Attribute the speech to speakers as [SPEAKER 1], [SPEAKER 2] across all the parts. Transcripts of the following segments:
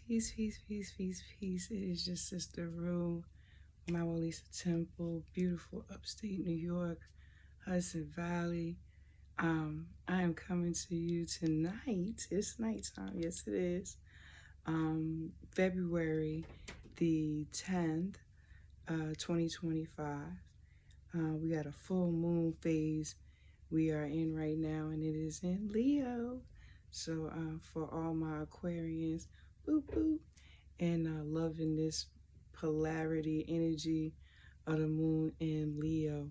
[SPEAKER 1] Peace, peace, peace, peace, peace. It is your sister Rue, MaWu Lisa Temple, beautiful upstate New York, Hudson Valley. I am coming to you tonight. It's nighttime. Yes, it is. February the 10th, 2025. We got a full moon phase we are in right now, and it is in Leo. So for all my Aquarians, boop boop, and loving this polarity energy of the moon in Leo.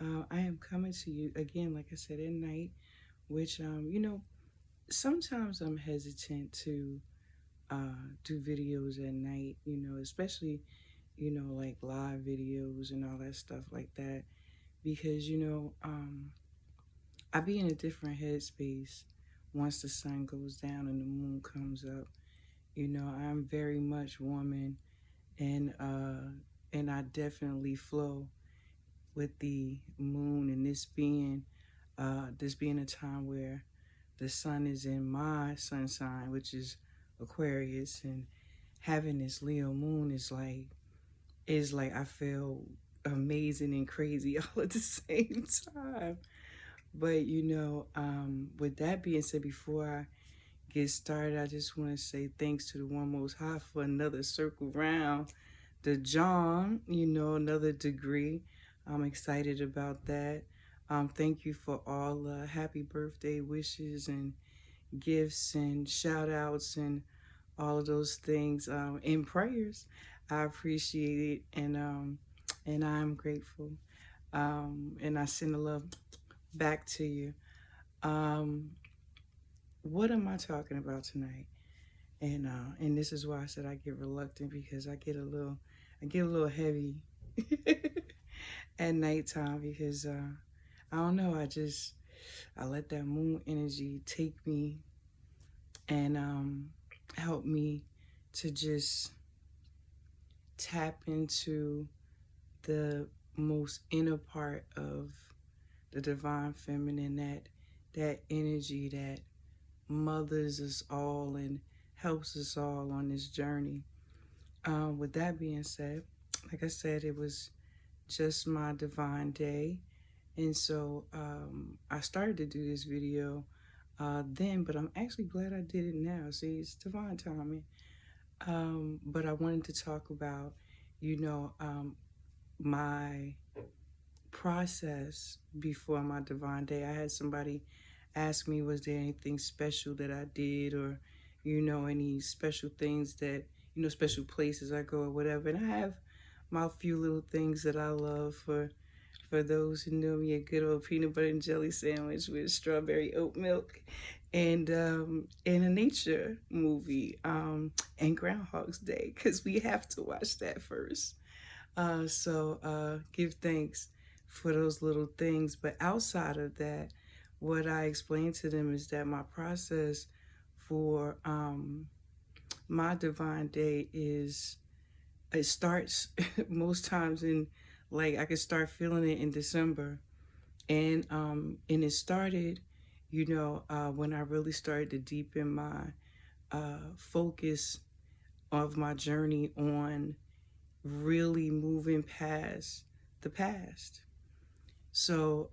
[SPEAKER 1] I am coming to you again, like I said, at night, which sometimes I'm hesitant to do videos at night, especially like live videos and all that stuff like that, because I be in a different headspace once the sun goes down and the moon comes up. I'm very much woman, and I definitely flow with the moon, and this being a time where the sun is in my sun sign, which is Aquarius, and having this Leo moon is like I feel amazing and crazy all at the same time. But with that being said, before I get started, I just want to say thanks to the One Most High for another circle round the John, another degree. I'm excited about that. Thank you for all the happy birthday wishes and gifts and shout outs and all of those things and prayers. I appreciate it, and I'm grateful. And I send the love back to you. What am I talking about tonight? And this is why I said I get reluctant, because I get a little heavy at nighttime, because I don't know, I let that moon energy take me and help me to just tap into the most inner part of the divine feminine, that energy that mothers us all and helps us all on this journey. With that being said, like I said, it was just my divine day, and so I started to do this video then, but I'm actually glad I did it now. See, it's divine timing. But I wanted to talk about my process before my divine day. I had somebody ask me, was there anything special that I did, or any special things that special places I go or whatever. And I have my few little things that I love. For those who know me, a good old peanut butter and jelly sandwich with strawberry oat milk, and a nature movie, and Groundhog's Day, because we have to watch that first. So give thanks for those little things. But outside of that, what I explained to them is that my process for my divine day it starts most times in, like, I could start feeling it in December. And it started, when I really started to deepen my focus of my journey on really moving past the past. So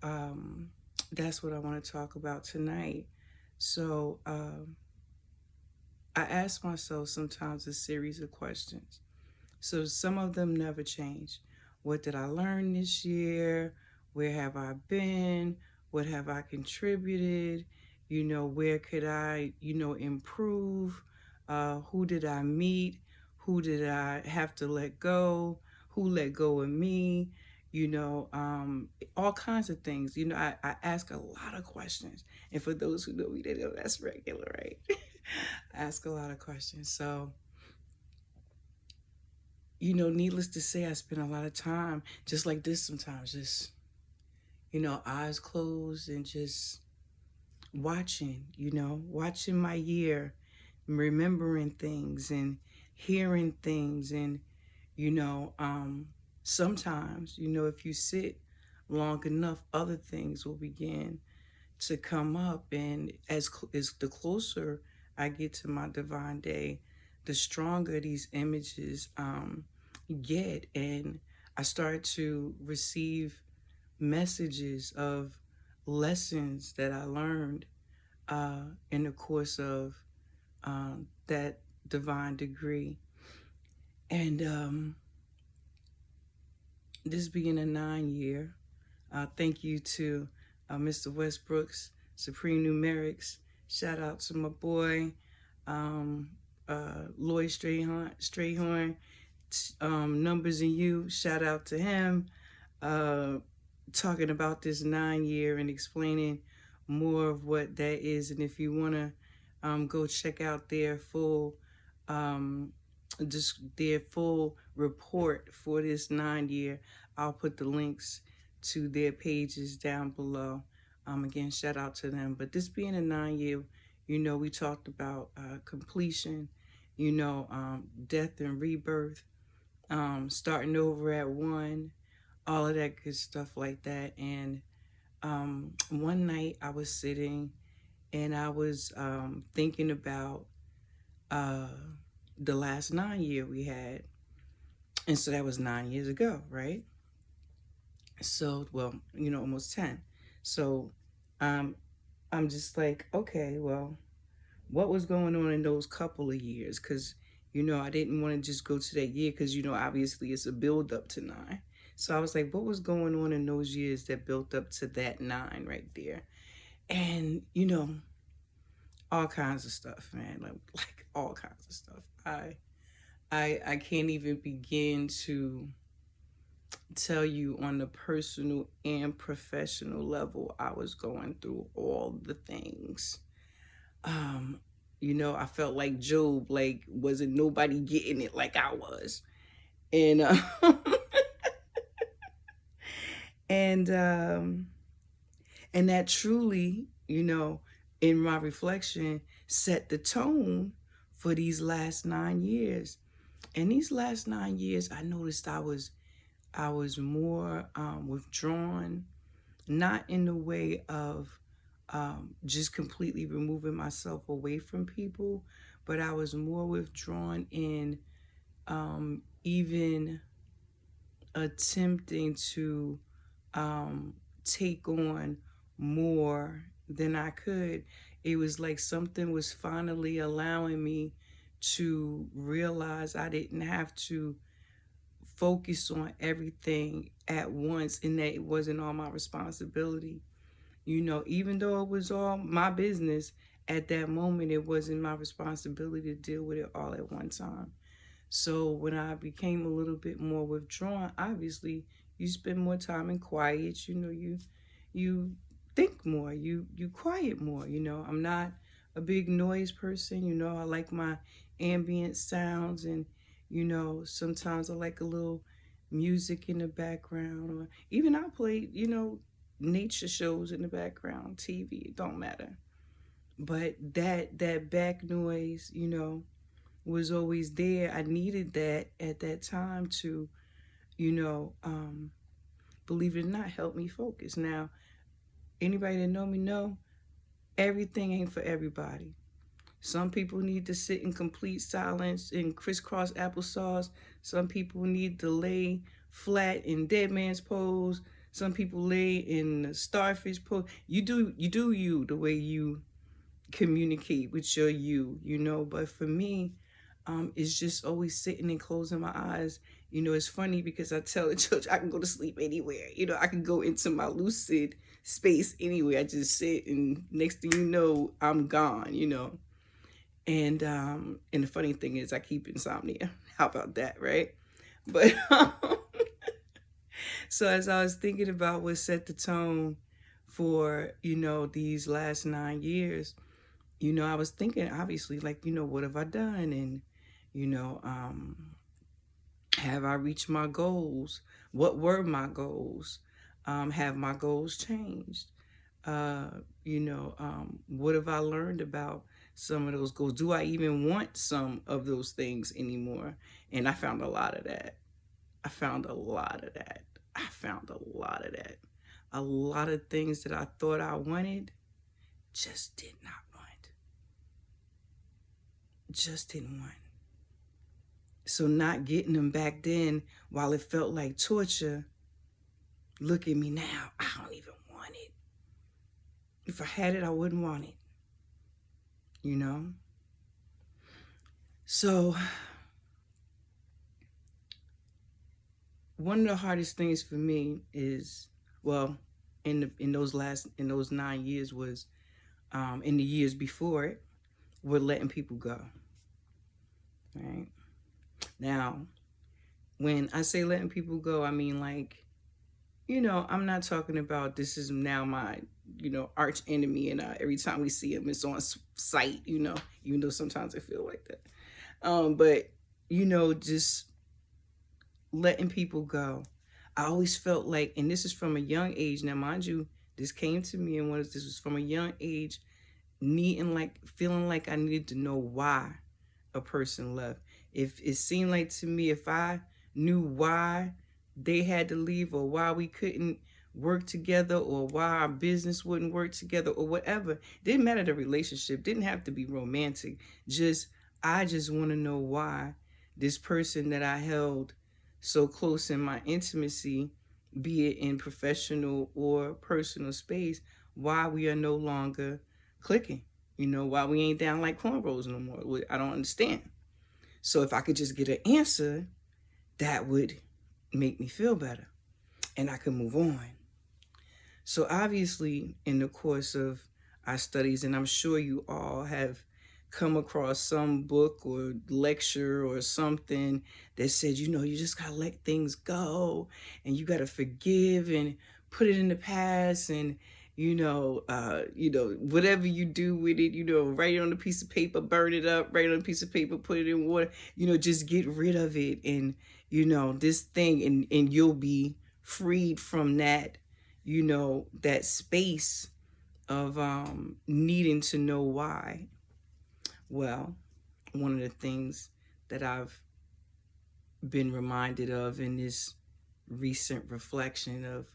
[SPEAKER 1] that's what I want to talk about tonight. So I ask myself sometimes a series of questions. So some of them never change. What did I learn this year? Where have I been? What have I contributed? Where could I, improve? Who did I meet? Who did I have to let go? Who let go of me? All kinds of things. I ask a lot of questions. And for those who know me, they know that's regular, right? I ask a lot of questions. So, needless to say, I spend a lot of time just like this sometimes, just, eyes closed and just watching my year, remembering things and hearing things. And, sometimes, if you sit long enough, other things will begin to come up. And as the closer I get to my divine day, the stronger these images get. And I start to receive messages of lessons that I learned in the course of that divine degree. And this being a 9-year, thank you to Mr. Westbrooks, Supreme Numerics. Shout out to my boy, Lloyd Strayhorn, Numbers in You. Shout out to him, talking about this 9-year and explaining more of what that is. And if you want to go check out their full report for this 9-year, I'll put the links to their pages down below. Again, shout out to them. But this being a 9-year, we talked about completion, death and rebirth, starting over at 1, all of that good stuff like that. And one night I was sitting and I was thinking about the last 9-year we had. And so that was 9 years ago, right? So, well, almost 10. So I'm just like, okay, well, what was going on in those couple of years? Because, I didn't want to just go to that year because, obviously it's a build up to 9. So I was like, what was going on in those years that built up to that 9 right there? And, all kinds of stuff, man, like all kinds of stuff. I can't even begin to tell you on the personal and professional level. I was going through all the things. I felt like Job, like wasn't nobody getting it like I was. And and that truly, in my reflection, set the tone for these last 9 years. And these last 9 years, I noticed I was more withdrawn, not in the way of just completely removing myself away from people, but I was more withdrawn in even attempting to take on more than I could. It was like something was finally allowing me to realize I didn't have to focus on everything at once and that it wasn't all my responsibility. Even though it was all my business, at that moment, it wasn't my responsibility to deal with it all at one time. So when I became a little bit more withdrawn, obviously you spend more time in quiet, you think more, you quiet more. I'm not a big noise person. I like my ambient sounds, and sometimes I like a little music in the background, or even I play nature shows in the background, TV, it don't matter. But that back noise was always there. I needed that at that time to believe it or not, help me focus. Now, anybody that know me know everything ain't for everybody. Some people need to sit in complete silence in crisscross applesauce. Some people need to lay flat in dead man's pose. Some people lay in the starfish pose. You do you the way you communicate with your you. But for me, it's just always sitting and closing my eyes. It's funny because I tell the church I can go to sleep anywhere. I can go into my lucid space anywhere. I just sit, and next thing you know, I'm gone. And the funny thing is I keep insomnia. How about that, right? But so as I was thinking about what set the tone for, these last 9 years, I was thinking, obviously, like, what have I done? And, have I reached my goals? What were my goals? Have my goals changed? What have I learned about some of those goals? Do I even want some of those things anymore? And I found a lot of that. A lot of things that I thought I wanted, just did not want. Just didn't want. So not getting them back then, while it felt like torture, look at me now. I don't even want it. If I had it, I wouldn't want it. You know? So one of the hardest things for me is, well, in those 9 years was, in the years before it, we're letting people go. Right? Now, when I say letting people go, I mean, like, I'm not talking about this is now my, arch enemy, and every time we see him, it's on sight, even though sometimes I feel like that. But, just letting people go. I always felt like, and this is from a young age. Now, mind you, this came to me, and this was from a young age, feeling like I needed to know why a person left. If it seemed like to me, if I knew why they had to leave, or why we couldn't work together, or why our business wouldn't work together, or whatever, didn't matter the relationship, didn't have to be romantic. I just want to know why this person that I held so close in my intimacy, be it in professional or personal space, why we are no longer clicking. Why we ain't down like cornrows no more. I don't understand. So if I could just get an answer, that would make me feel better, and I could move on. So obviously, in the course of our studies, and I'm sure you all have come across some book or lecture or something that said, you just gotta let things go, and you gotta forgive and put it in the past, and whatever you do with it, write it on a piece of paper, burn it up, write it on a piece of paper, put it in water, just get rid of it, and this thing, and you'll be freed from that, that space of needing to know why. Well, one of the things that I've been reminded of in this recent reflection of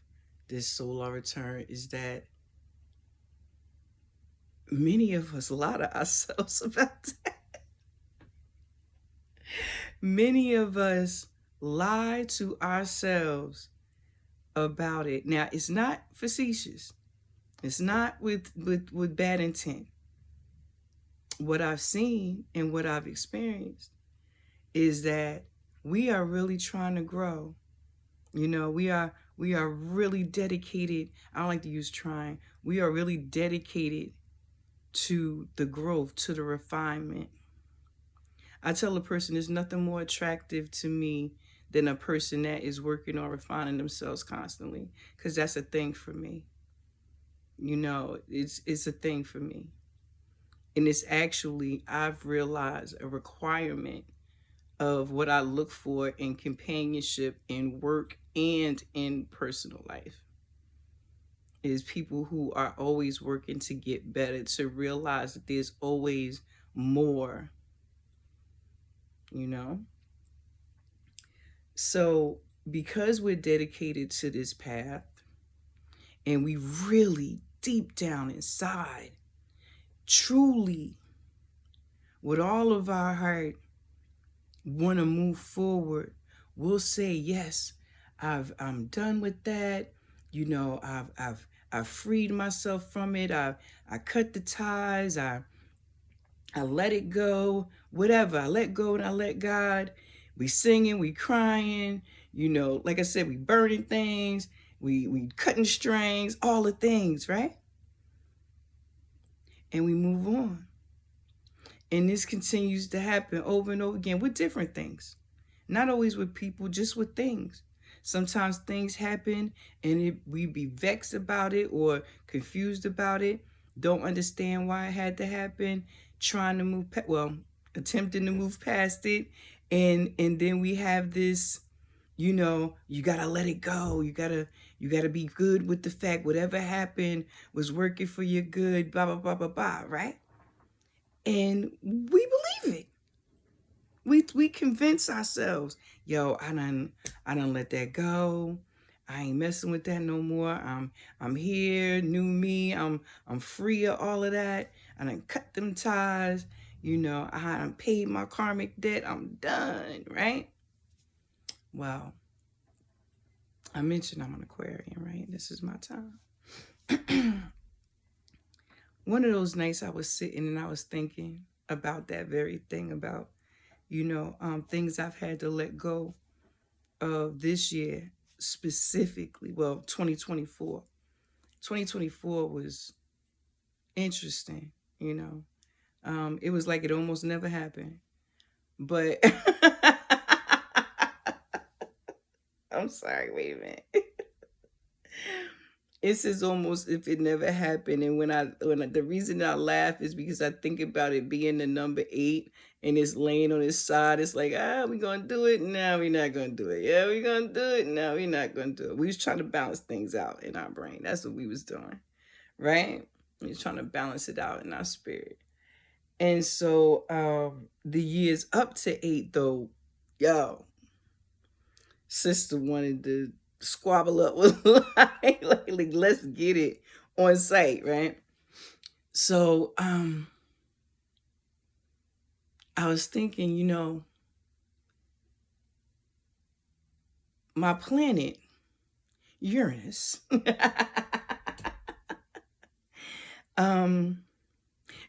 [SPEAKER 1] this solar return is that many of us lie to ourselves about that. Many of us lie to ourselves about it. Now, it's not facetious. It's not with bad intent. What I've seen and what I've experienced is that we are really trying to grow. We are really dedicated. I don't like to use trying. We are really dedicated to the growth, to the refinement. I tell a person there's nothing more attractive to me than a person that is working on refining themselves constantly, because that's a thing for me. It's a thing for me. And it's actually, I've realized, a requirement of what I look for in companionship, in work, and in personal life, is people who are always working to get better, to realize that there's always more, So because we're dedicated to this path, and we really deep down inside, truly, with all of our heart, want to move forward, we'll say, yes, I'm done with that. I've freed myself from it. I cut the ties. I let it go. Whatever. I let go and I let God. We singing, we crying. Like I said, we burning things. We cutting strings. All the things, right? And we move on. And this continues to happen over and over again with different things. Not always with people, just with things. Sometimes things happen and we be vexed about it or confused about it, don't understand why it had to happen, attempting to move past it. And then we have this, you gotta let it go. You gotta be good with the fact whatever happened was working for your good, blah, blah, blah, blah, blah, right? And we believe it. We convince ourselves, yo, I done let that go. I ain't messing with that no more. I'm here, new me. I'm free of all of that. I done cut them ties. You know, I paid my karmic debt. I'm done, right? Well, I mentioned I'm an Aquarian, right? This is my time. One of those nights I was sitting and I was thinking about that very thing, about, things I've had to let go of this year specifically. Well, 2024. 2024 was interesting, It was like it almost never happened. But I'm sorry, wait a minute. It's as almost if it never happened. And the reason I laugh is because I think about it being the number 8 and it's laying on its side. It's like, we gonna do it. No, we're not gonna do it. Yeah, we're gonna do it. No, we're not gonna do it. We was trying to balance things out in our brain. That's what we was doing, right? We was trying to balance it out in our spirit. And so the years up to 8 though, yo, sister wanted to squabble up with like let's get it on site, right? So I was thinking, my planet, Uranus,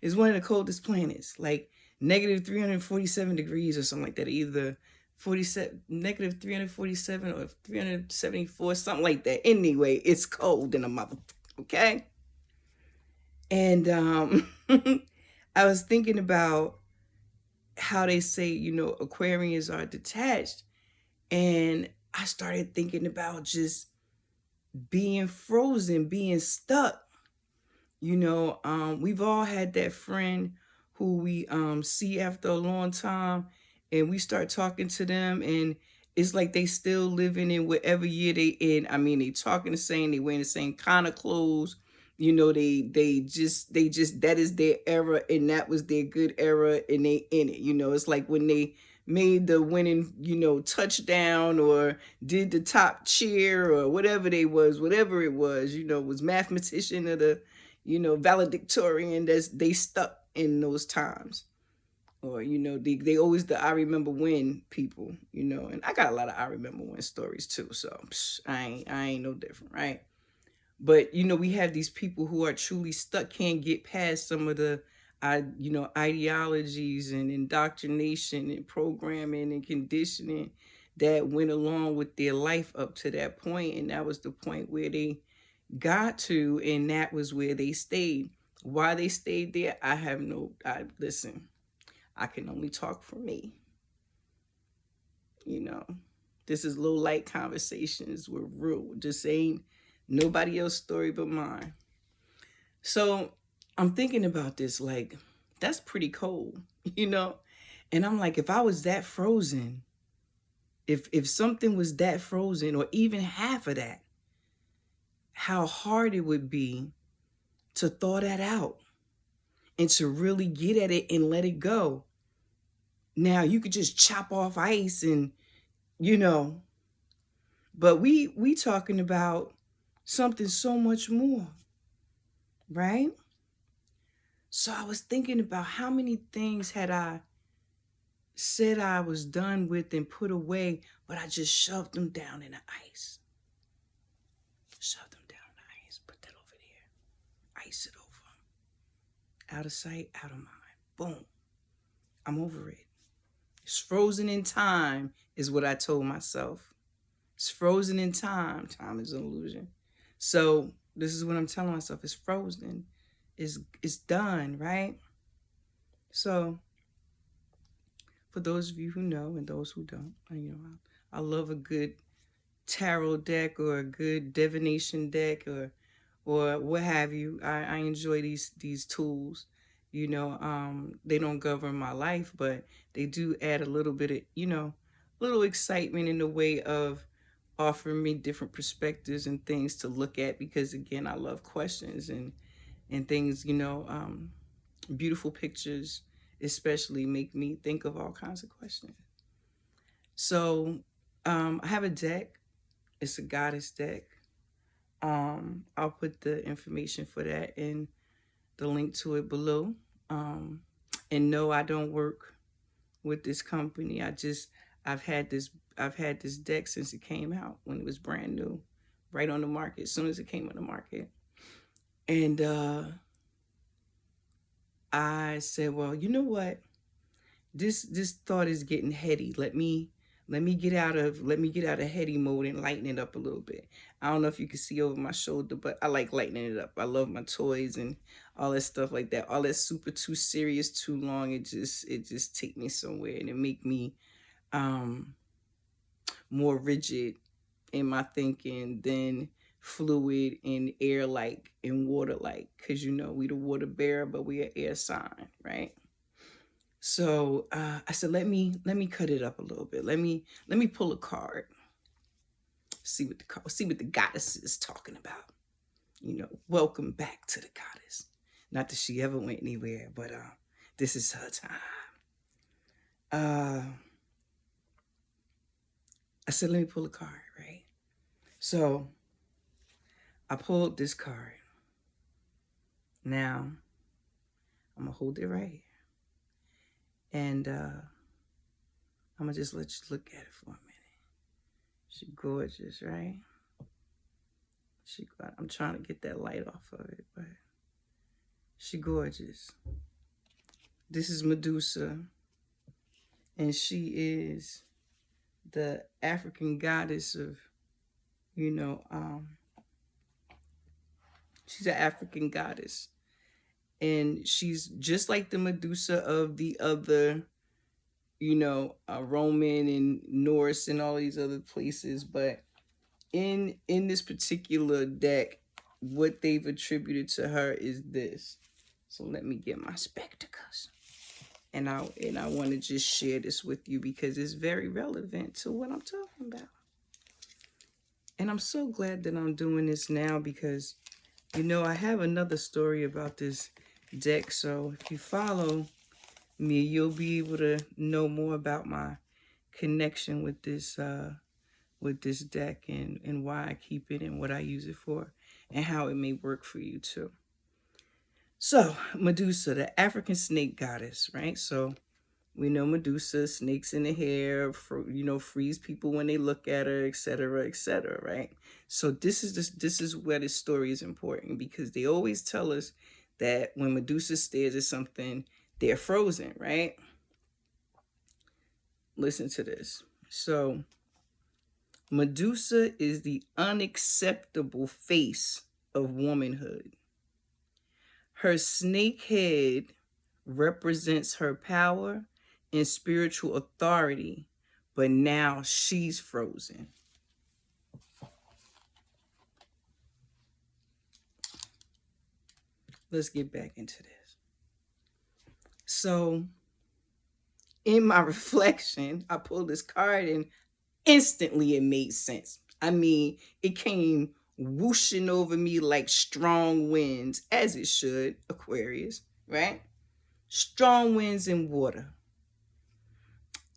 [SPEAKER 1] is one of the coldest planets, like negative 347 degrees or something like that, either 47 negative 347 or 374, something like that. Anyway, it's cold in a mother, okay? And I was thinking about how they say, Aquarians are detached. And I started thinking about just being frozen, being stuck. We've all had that friend who we see after a long time, and we start talking to them, and it's like they still living in whatever year they in. I mean, they talking the same, they wearing the same kind of clothes. They just that is their era, and that was their good era, and they in it. It's like when they made the winning, touchdown, or did the top cheer, or whatever it was, was mathematician or the, valedictorian. They stuck in those times. Or, they always the I remember when people, and I got a lot of I remember when stories too. So I ain't no different, right? But we have these people who are truly stuck, can't get past some of the ideologies and indoctrination and programming and conditioning that went along with their life up to that point. And that was the point where they got to, and that was where they stayed. Why they stayed there, listen, I can only talk for me. This is low light conversations. We're real. Just ain't nobody else's story but mine. So I'm thinking about this, like, that's pretty cold, And I'm like, if I was that frozen, if something was that frozen, or even half of that, how hard it would be to thaw that out and to really get at it and let it go. Now you could just chop off ice and, but we talking about something so much more, right? So I was thinking about how many things had I said I was done with and put away, but I just shoved them down in the ice. Shoved them down in the ice. Put that over there. Ice it over. Out of sight, out of mind. Boom. I'm over it. It's frozen in time, is what I told myself. It's frozen in time. Time is an illusion. So this is what I'm telling myself. It's frozen. It's done, right? So for those of you who know and those who don't, I love a good tarot deck or a good divination deck or what have you. I enjoy these tools. They don't govern my life, but they do add a little bit of, little excitement in the way of offering me different perspectives and things to look at, because again, I love questions and things, beautiful pictures especially make me think of all kinds of questions. So I have a deck. It's a goddess deck. I'll put the information for that in the link to it below. And no, I don't work with this company. I've had this I've had this deck since it came out when it was brand new, right on the market, as soon as it came on the market. And I said, well, you know what? This thought is getting heady. Let me get out of heady mode and lighten it up a little bit. I don't know if you can see over my shoulder, but I like lightening it up. I love my toys and all that stuff like that. All that super too serious too long, it just take me somewhere and it make me um more rigid in my thinking than fluid and air like and water like, because we the water bearer, but we are air sign, right? So I said, let me cut it up a little bit. Let me pull a card, see what the goddess is talking about. Welcome back to the goddess. Not that she ever went anywhere, but this is her time. Uh, I said, let me pull a card, right? So I pulled this card. Now I'm gonna hold it right here, and I'm gonna just let you look at it for a minute. She gorgeous, right? I'm trying to get that light off of it, but she gorgeous. This is Medusa, and she is the African goddess of, she's an African goddess. And she's just like the Medusa of the other, Roman and Norse and all these other places. But in this particular deck, what they've attributed to her is this. So let me get my spectacles. And I want to just share this with you because it's very relevant to what I'm talking about. And I'm so glad that I'm doing this now because, I have another story about this deck. So if you follow me, you'll be able to know more about my connection with this deck and why I keep it and what I use it for and how it may work for you too. So Medusa, the African snake goddess, right? So we know Medusa, snakes in the hair, freeze people when they look at her, etc., right? So this is where this story is important because they always tell us that when Medusa stares at something, they're frozen, right? Listen to this. So Medusa is the unacceptable face of womanhood. Her snake head represents her power and spiritual authority, but now she's frozen. Let's get back into this. So, in my reflection, I pulled this card and instantly it made sense. I mean, it came whooshing over me like strong winds, as it should, Aquarius, right? Strong winds and water.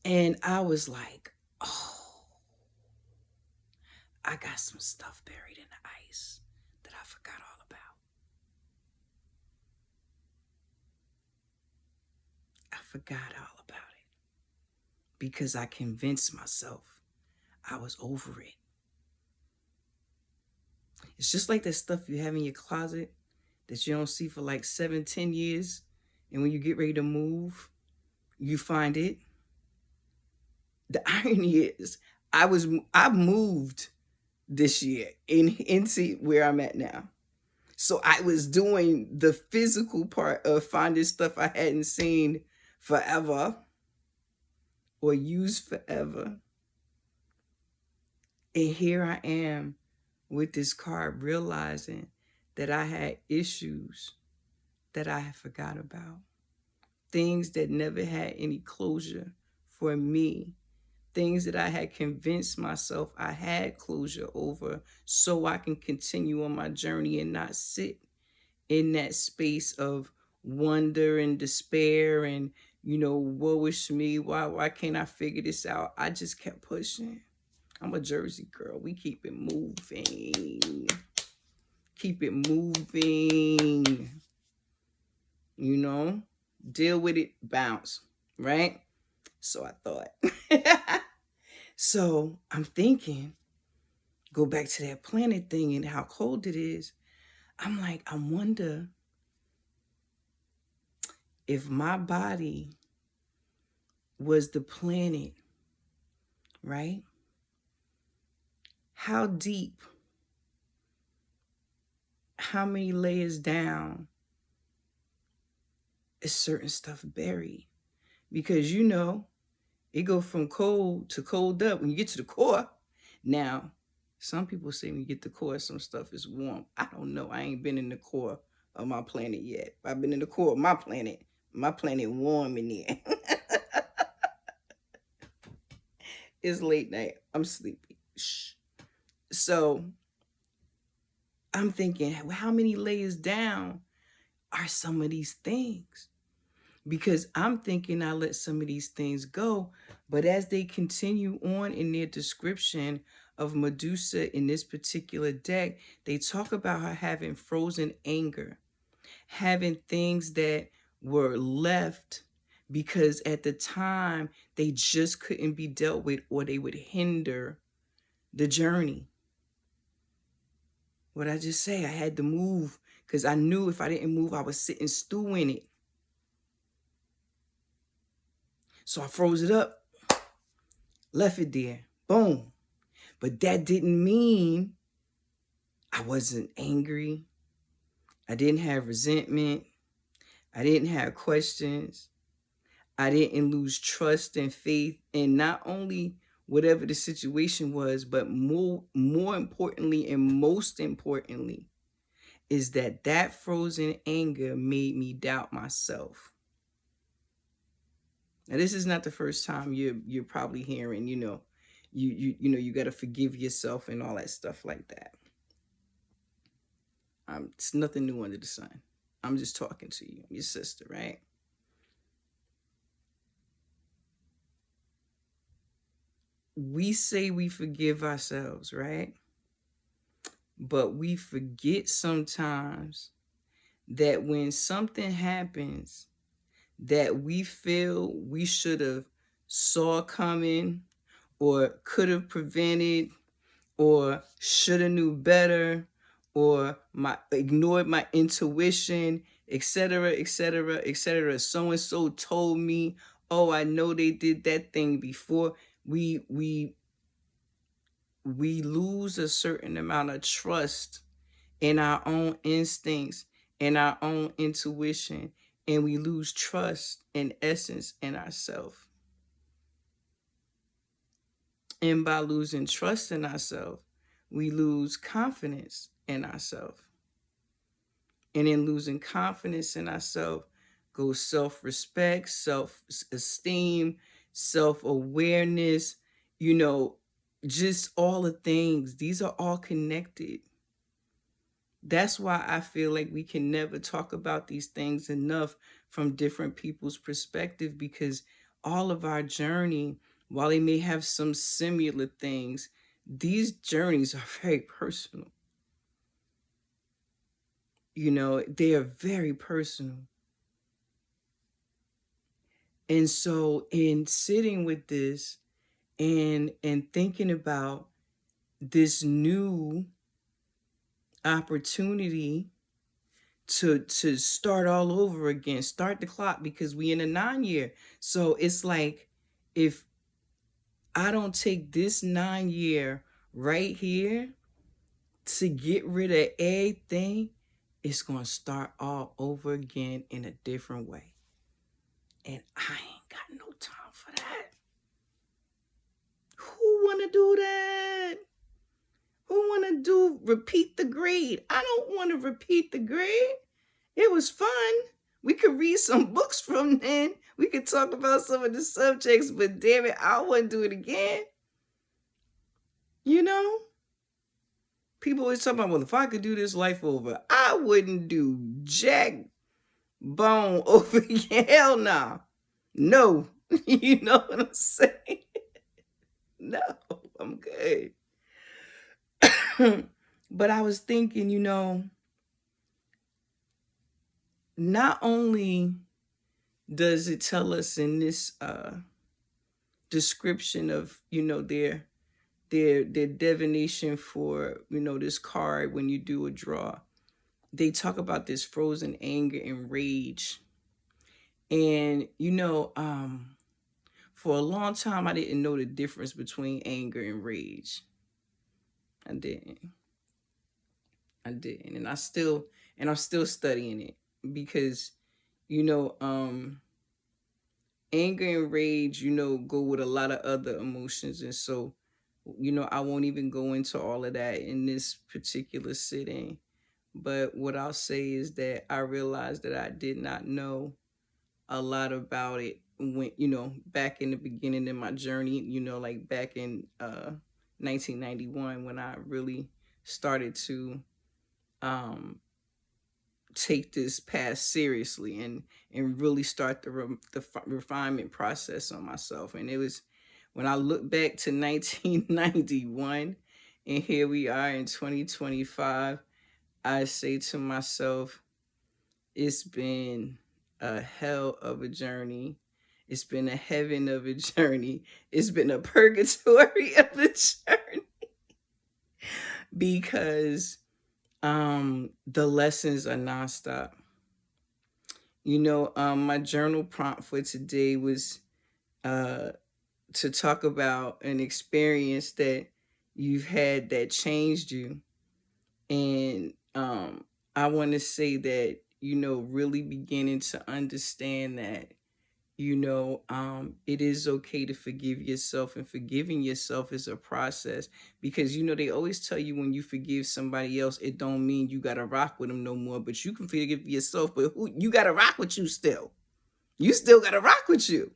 [SPEAKER 1] And I was like, oh, I got some stuff buried in the ice that I forgot all about. I forgot all about it because I convinced myself I was over it. It's just like that stuff you have in your closet that you don't see for like 7-10 years. And when you get ready to move, you find it. The irony is I moved this year into where I'm at now. So I was doing the physical part of finding stuff I hadn't seen forever or used forever. And here I am with this card realizing that I had issues that I had forgot about. Things that never had any closure for me. Things that I had convinced myself I had closure over so I can continue on my journey and not sit in that space of wonder and despair and, woe is me. Why can't I figure this out? I just kept pushing. I'm a Jersey girl. We keep it moving. Keep it moving. deal with it, bounce, right? So I thought. So I'm thinking, go back to that planet thing and how cold it is. I'm like, I wonder if my body was the planet, right? How deep, how many layers down is certain stuff buried? Because it go from cold to cold up when you get to the core. Now, some people say when you get to the core, some stuff is warm. I don't know. I ain't been in the core of my planet yet. I've been in the core of my planet. My planet warm in there. It's late night. I'm sleepy. Shh. So I'm thinking, how many layers down are some of these things? Because I'm thinking I let some of these things go, but as they continue on in their description of Medusa in this particular deck, they talk about her having frozen anger, having things that were left because at the time they just couldn't be dealt with or they would hinder the journey. What I just say, I had to move because I knew if I didn't move, I was sitting stew in it. So I froze it up, left it there, boom. But that didn't mean I wasn't angry. I didn't have resentment. I didn't have questions. I didn't lose trust and faith in not only whatever the situation was, but more importantly and most importantly, is that frozen anger made me doubt myself. Now, this is not the first time you're probably hearing, you got to forgive yourself and all that stuff like that. It's nothing new under the sun. I'm just talking to you, your sister, right? We say we forgive ourselves, right? But we forget sometimes that when something happens that we feel we should have saw coming or could have prevented or should have knew better or ignored my intuition, etc., etc., etc. So and so told me, oh, I know they did that thing before. We lose a certain amount of trust in our own instincts, in our own intuition, and we lose trust in essence in ourselves. And by losing trust in ourselves, we lose confidence in ourselves. And in losing confidence in ourselves goes self-respect, self-esteem, self-awareness, just all the things. These are all connected. That's why I feel like we can never talk about these things enough from different people's perspective, because all of our journey, while they may have some similar things, these journeys are very personal. They are very personal. And so in sitting with this and thinking about this new opportunity to start all over again, start the clock, because we in a 9-year. So it's like, if I don't take this 9-year right here to get rid of everything, it's going to start all over again in a different way. And I ain't got no time for that. Who want to do that? Who want to repeat the grade? I don't want to repeat the grade. It was fun. We could read some books from then. We could talk about some of the subjects, but damn it, I wouldn't do it again. People always talk about, well, if I could do this life over, I wouldn't do jack bone over again. Hell nah. No. You know what I'm saying? No, I'm good. But I was thinking, not only does it tell us in this description of, their divination for, this card when you do a draw. They talk about this frozen anger and rage. And for a long time I didn't know the difference between anger and rage. I didn't. And I'm still studying it, because you know anger and rage, go with a lot of other emotions. And so, I won't even go into all of that in this particular sitting. But what I'll say is that I realized that I did not know a lot about it when, back in the beginning in my journey, like back in 1991, when I really started to take this path seriously and really start the refinement process on myself. And it was when I look back to 1991 and here we are in 2025, I say to myself, it's been a hell of a journey. It's been a heaven of a journey. It's been a purgatory of a journey. Because the lessons are nonstop. My journal prompt for today was to talk about an experience that you've had that changed you. And I want to say that, really beginning to understand that, it is okay to forgive yourself, and forgiving yourself is a process. Because, they always tell you when you forgive somebody else, it don't mean you got to rock with them no more, but you can forgive yourself, but you got to rock with you still. You still got to rock with you.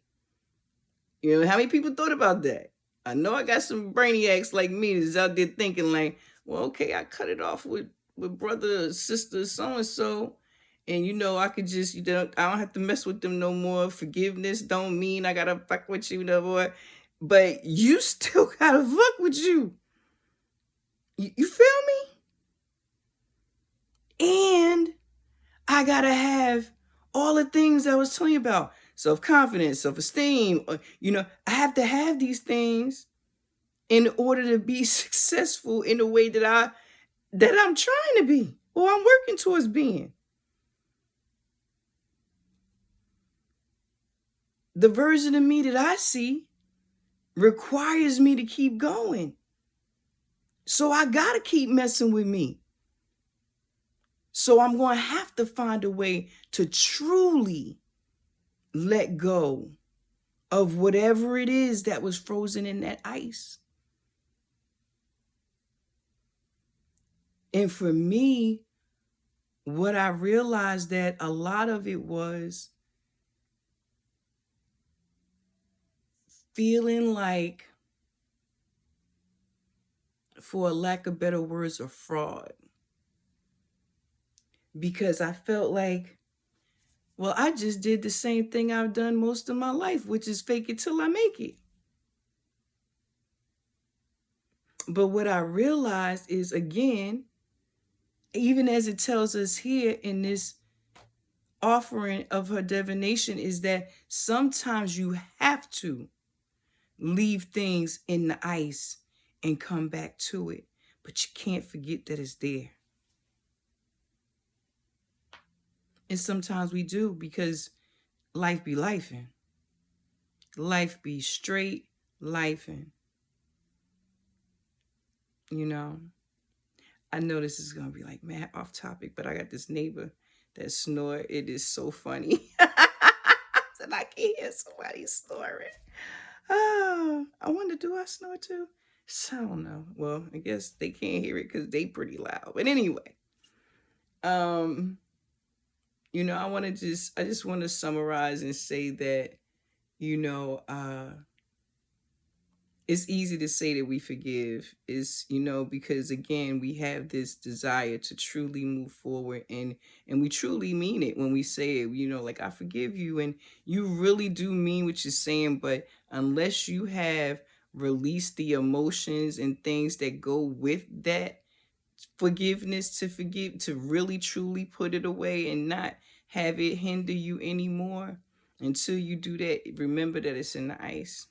[SPEAKER 1] How many people thought about that? I know I got some brainiacs like me that's out there thinking like, well, okay, I cut it off with brother, sister, so-and-so. And I could just, I don't have to mess with them no more. Forgiveness don't mean I gotta fuck with you no more. But you still gotta fuck with you. You feel me? And I gotta have all the things I was telling you about. Self-confidence, self-esteem. I have to have these things in order to be successful in the way that I'm trying to be, or I'm working towards being. The version of me that I see requires me to keep going. So I gotta keep messing with me. So I'm going to have to find a way to truly let go of whatever it is that was frozen in that ice. And for me, what I realized that a lot of it was feeling like, for lack of better words, a fraud. Because I felt like, well, I just did the same thing I've done most of my life, which is fake it till I make it. But what I realized is, again, even as it tells us here in this offering of her divination, is that sometimes you have to leave things in the ice and come back to it. But you can't forget that it's there. And sometimes we do, because life be lifing. Life be straight lifing. I know this is going to be like mad off topic, but I got this neighbor that snore. It is so funny. And I can't hear somebody snoring. Oh, I wonder, do I snore too? So I don't know. Well, I guess they can't hear it because they pretty loud. But anyway, I just want to summarize and say that, it's easy to say that we forgive, is, because again, we have this desire to truly move forward, and we truly mean it when we say it, like, I forgive you, and you really do mean what you're saying. But unless you have released the emotions and things that go with that forgiveness, to forgive, to really truly put it away and not have it hinder you anymore, Until you do that, remember that it's in the ice.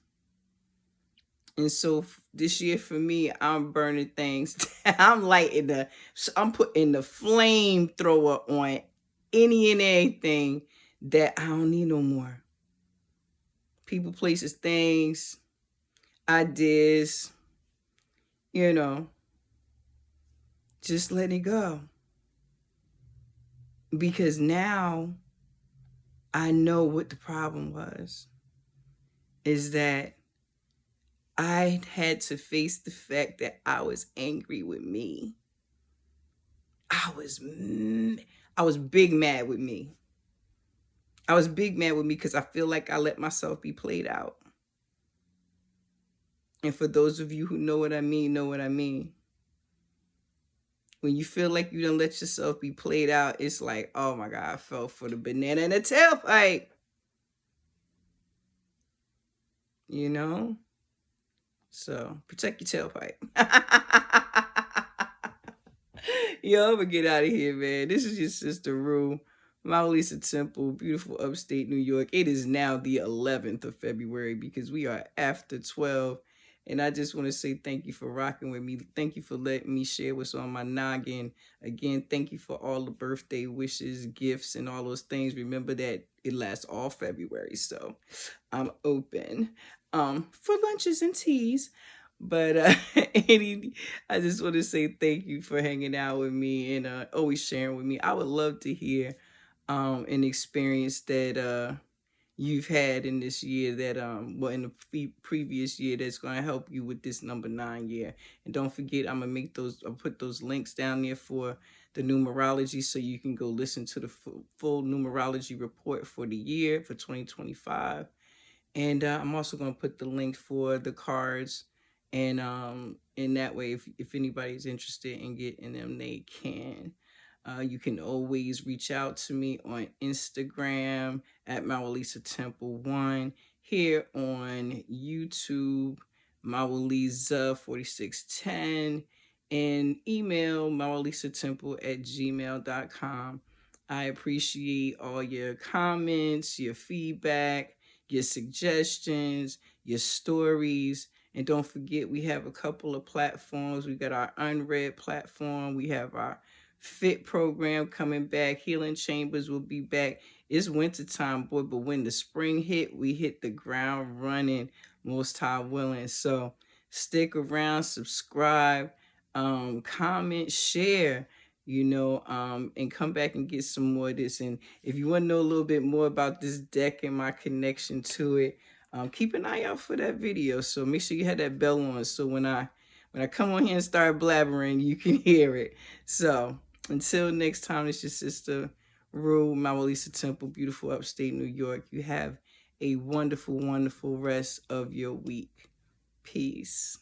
[SPEAKER 1] And so this year for me, I'm burning things. I'm putting the flamethrower on any and anything that I don't need no more. People, places, things, ideas, you know, just let it go. Because now I know what the problem was. Is that I had to face the fact that I was angry with me. I was big mad with me. I was big mad with me because I feel like I let myself be played out. And for those of you who know what I mean, know what I mean. When you feel like you done let yourself be played out, it's like, oh my God, I fell for the banana in the tailpipe. You know? So protect your tailpipe. Yo, I'm gonna get out of here, man. This is your sister Rue, MaWu Lisa Temple, beautiful upstate New York. It is now the 11th of February because we are after 12. And I just want to say thank you for rocking with me. Thank you for letting me share what's on my noggin. Again, thank you for all the birthday wishes, gifts, and all those things. Remember that it lasts all February, so I'm open for lunches and teas. But I just want to say thank you for hanging out with me and always sharing with me. I would love to hear an experience that you've had in this year that well, in the previous year, that's going to help you with this number 9 year. And don't forget, I'll put those links down there for the numerology, so you can go listen to the full numerology report for the year for 2025. And I'm also going to put the link for the cards, and in that way, if anybody's interested in getting them, they can. You can always reach out to me on Instagram at MaWu Lisa Temple 1, here on YouTube, MaWu Lisa 4610, and email mawulisatemple@gmail.com. I appreciate all your comments, your feedback, your suggestions, your stories. And don't forget, we have a couple of platforms. We got our Unread platform. We have our Fit program coming back. Healing Chambers will be back. It's wintertime, boy, but when the spring hit, we hit the ground running, most high willing. So stick around, subscribe, comment, share, and come back and get some more of this. And if you want to know a little bit more about this deck and my connection to it, keep an eye out for that video. So make sure you have that bell on, so when I come on here and start blabbering, you can hear it. So until next time, it's your sister Rue, MaWu Lisa Temple, beautiful upstate New York. You have a wonderful, wonderful rest of your week. Peace.